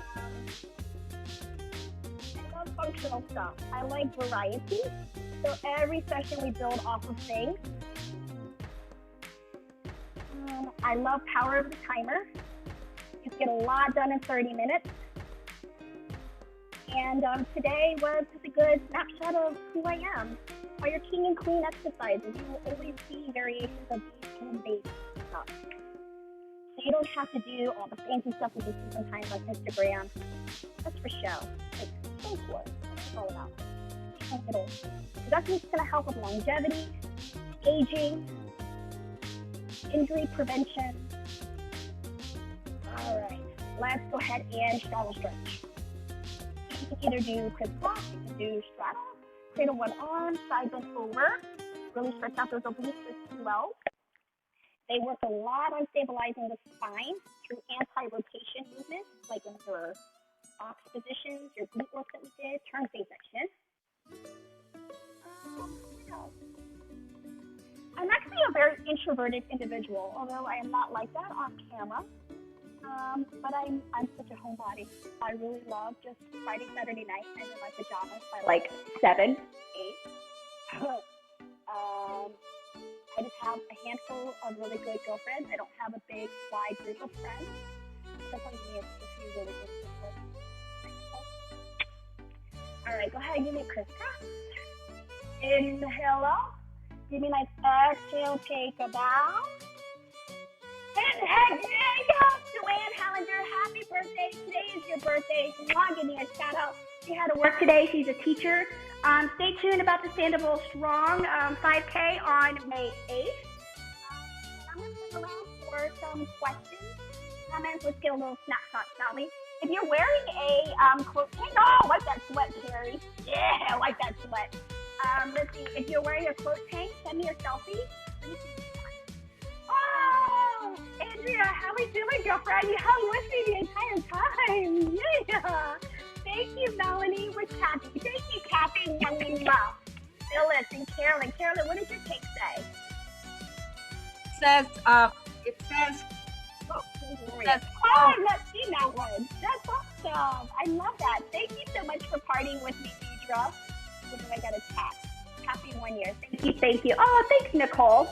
love functional stuff. I like variety. So every session we build off of things. I love power of the timer. You can get a lot done in 30 minutes. And today was just a good snapshot of who I am. While you're king and queen exercises, you will always see variations of these home-based stuff. So you don't have to do all the fancy stuff that you see sometimes on Instagram. That's for show. It's so cool. That's all about. Because that's what's going to help with longevity, aging, injury prevention. All right, let's go ahead and straddle stretch. You can either do crisscross, you can do straddle, cradle one arm, side bend over, really stretch out those obliques as well. They work a lot on stabilizing the spine through anti-rotation movements, like in your box positions, your glute work that we did, turn phase action. I'm actually a very introverted individual, although I am not like that on camera. But I'm such a homebody. I really love just Friday, Saturday night, and in my pajamas by like 7, 8. I just have a handful of really good girlfriends. I don't have a big, wide group of friends. Sometimes me, it's just a few really good people. All right, go ahead and give me a crisscross. Inhale out. Give me a nice exhale, take a bow. And heck, there you go. Joanne Hallinger, happy birthday. Today is your birthday. Give me a shout out. She had to work today. She's a teacher. Stay tuned about the Stand Up Roll Strong 5K on May 8th. I'm going to stick around for some questions, comments. Let's get a little snapshot, shall we? If you're wearing a quote tank, oh, I like that sweat, Carrie. Yeah, I like that sweat. Let's see. If you're wearing a quote tank, send me a selfie. Let me see. Oh, Andrea, how are we doing, girlfriend? You hung with me the entire time. Yeah. Thank you, Melanie. With Kathy. Thank you, Kathy. Phyllis and Carolyn. Carolyn, what does your tank say? It says, Oh, I've not seen that one. That's awesome. I love that. Thank you so much for partying with me, Deidre. I got a tap. Happy 1 year. Thank you. Oh, thanks, Nicole.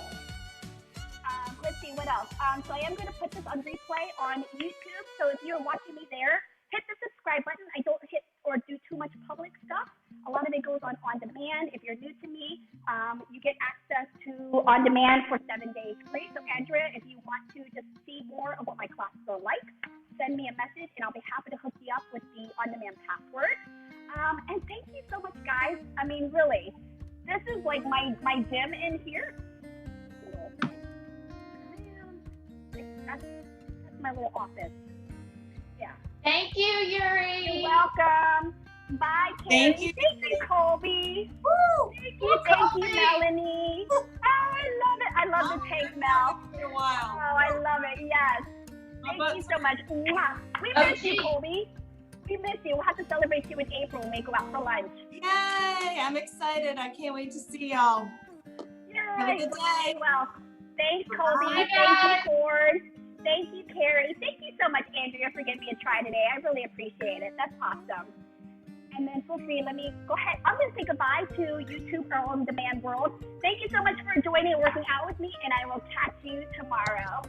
Let's see, what else? So I am going to put this on replay on YouTube. So if you're watching me there, hit the subscribe button. I don't hit or do too much public stuff. A lot of it goes on demand. If you're new to me, you get access to on demand for 7 days free. So Andrea, if you want to just see more of what my classes are like, send me a message and I'll be happy to hook you up with the on-demand password. And thank you so much, guys. I mean, really, this is like my gym in here. That's my little office. Yeah. Thank you, Yuri. You're welcome. Bye, Carrie. Thank you, Colby. woo! Thank you, Melanie. Oh, I love it. I love the tank, Mel. For a while. Oh, I love it. Yes. Thank you so much. Mwah. We miss you, Colby. We miss you. We'll have to celebrate you in April when we go out for lunch. Yay! I'm excited. I can't wait to see y'all. Yay. Have a good day. Well, thanks, Colby. Bye, Thank you, guys. Ford. Thank you, Carrie. Thank you so much, Andrea, for giving me a try today. I really appreciate it. That's awesome. And then feel free, let me go ahead. I'm going to say goodbye to YouTube or On Demand World. Thank you so much for joining and working out with me, and I will catch you tomorrow.